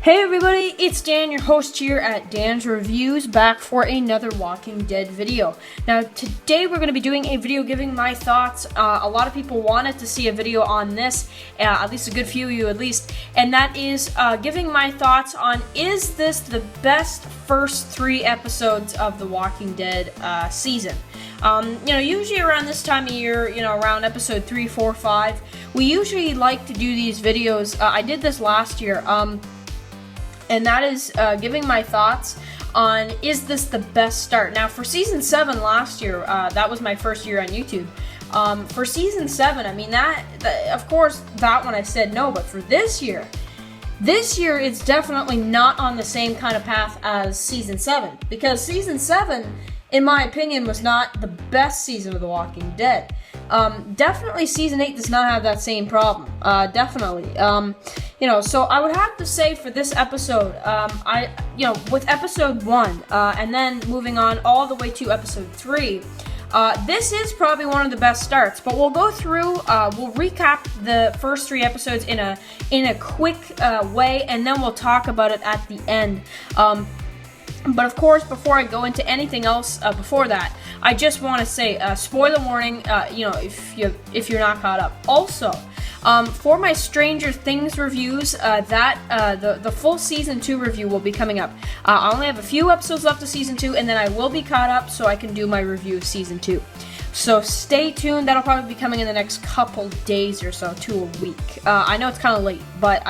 Hey everybody, it's Dan, your host here at Dan's Reviews, back for another Walking Dead video. Now today we're going to be doing a video giving my thoughts. A lot of people wanted to see a video on this, at least a good few of you at least, and that is giving my thoughts on, is this the best first 3 episodes of the Walking Dead season? Usually around this time of year, around episode 3, 4, 5, we usually like to do these videos. I did this last year. And that is giving my thoughts on, is this the best start? Now, for Season 7 last year, that was my first year on YouTube. For Season 7, I mean, of course, that one I said no, but for this year it's definitely not on the same kind of path as Season 7. Because Season 7, in my opinion, was not the best season of The Walking Dead. Definitely Season 8 does not have that same problem. Definitely. So I would have to say for this episode, with episode 1, and then moving on all the way to episode 3, this is probably one of the best starts. But we'll go through, we'll recap the first 3 episodes in a quick way, and then we'll talk about it at the end. But of course, before I go into anything else before that, I just want to say, spoiler warning, if you're not caught up. Also, for my Stranger Things reviews, the full Season 2 review will be coming up. I only have a few episodes left of Season 2, and then I will be caught up so I can do my review of Season 2. So stay tuned. That'll probably be coming in the next couple days or so, to a week. I know it's kind of late, but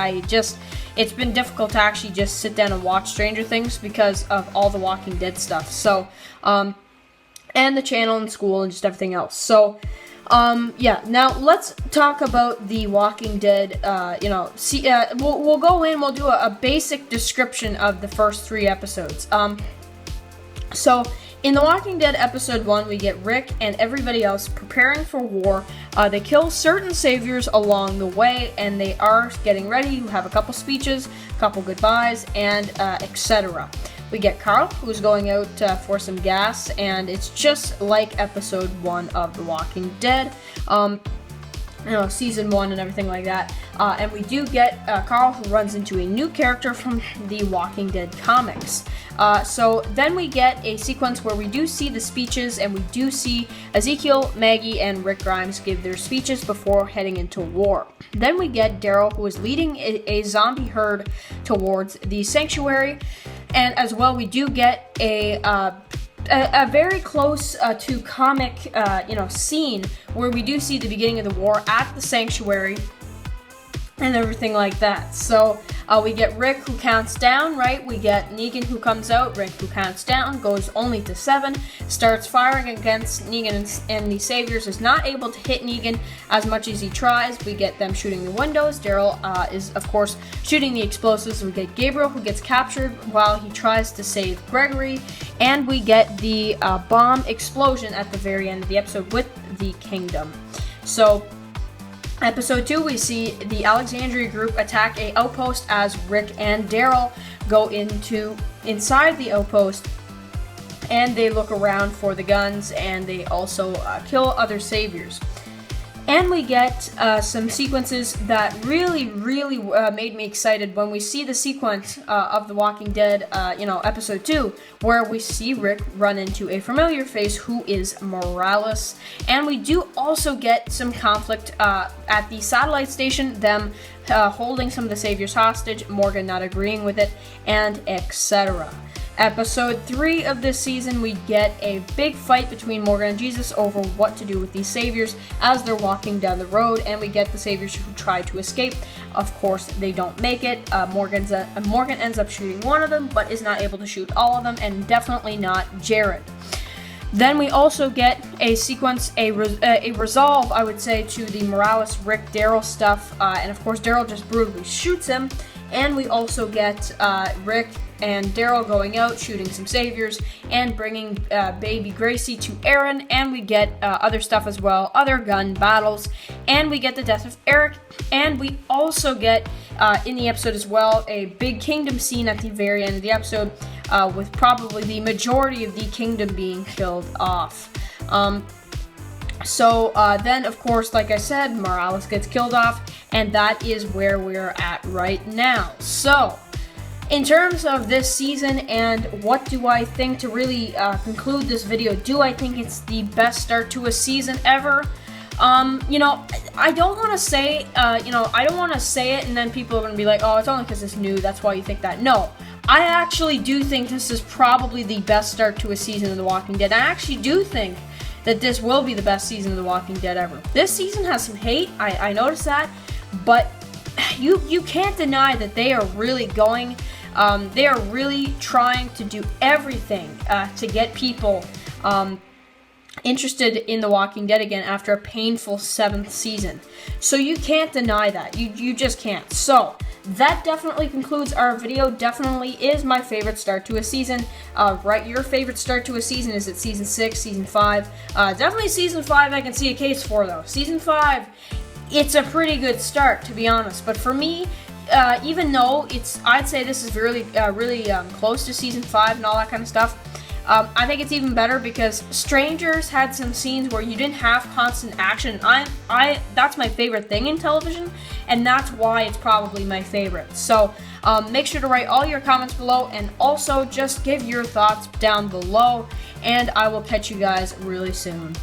it's been difficult to actually just sit down and watch Stranger Things because of all the Walking Dead stuff. So, and the channel and school and just everything else. So, now let's talk about the Walking Dead. We'll go in, we'll do a basic description of the first 3 episodes. So, in The Walking Dead episode 1, we get Rick and everybody else preparing for war. They kill certain saviors along the way, and they are getting ready. We have a couple speeches, a couple goodbyes, and etc. We get Carl, who's going out for some gas, and it's just like episode 1 of The Walking Dead. Season 1 and everything like that. And we do get Carl, who runs into a new character from the Walking Dead comics. So then we get a sequence where we do see the speeches, and we do see Ezekiel, Maggie, and Rick Grimes give their speeches before heading into war. Then we get Daryl, who is leading a zombie herd towards the sanctuary. And as well, we do get a very close to comic, scene where we do see the beginning of the war at the sanctuary and everything like that. So we get Rick, who counts down, right? We get Negan, who comes out. Rick, who counts down, goes only to 7, starts firing against Negan and the Saviors, is not able to hit Negan as much as he tries. We get them shooting the windows. Daryl is, of course, shooting the explosives. We get Gabriel, who gets captured while he tries to save Gregory. And we get the bomb explosion at the very end of the episode with the Kingdom. So, episode 2, we see the Alexandria group attack a outpost as Rick and Daryl go inside the outpost, and they look around for the guns, and they also kill other saviors. And we get some sequences that really made me excited when we see the sequence of The Walking Dead, episode 2, where we see Rick run into a familiar face who is Morales. And we do also get some conflict at the satellite station, them holding some of the saviors hostage, Morgan not agreeing with it, and etc. Episode 3 of this season, we get a big fight between Morgan and Jesus over what to do with these saviors as they're walking down the road, and we get the saviors who try to escape. Of course, they don't make it. Morgan ends up shooting one of them, but is not able to shoot all of them, and definitely not Jared. Then we also get a sequence, a resolve, I would say, to the Morales, Rick, Daryl stuff, and of course Daryl just brutally shoots him. And we also get Rick and Daryl going out, shooting some saviors, and bringing baby Gracie to Aaron, and we get other stuff as well, other gun battles, and we get the death of Eric, and we also get, in the episode as well, a big Kingdom scene at the very end of the episode, with probably the majority of the Kingdom being killed off. Then, of course, like I said, Morales gets killed off, and that is where we're at right now. So, in terms of this season and what do I think to really conclude this video, do I think it's the best start to a season ever? You know, I don't want to say, I don't want to say it and then people are going to be like, oh, it's only because it's new, that's why you think that. No, I actually do think this is probably the best start to a season of The Walking Dead. I actually do think that this will be the best season of The Walking Dead ever. This season has some hate, I noticed that, but you can't deny that they are really going, they are really trying to do everything to get people interested in The Walking Dead again after a painful 7th season. So you can't deny that. You just can't. So that definitely concludes our video. Definitely is my favorite start to a season. Right, your favorite start to a season, is it season 6, season 5? Definitely season 5 I can see a case for, though. Season 5, it's a pretty good start, to be honest. But for me, even though I'd say this is really close to season 5 and all that kind of stuff, I think it's even better because Strangers had some scenes where you didn't have constant action. That's my favorite thing in television, and that's why it's probably my favorite. So make sure to write all your comments below, and also just give your thoughts down below, and I will catch you guys really soon.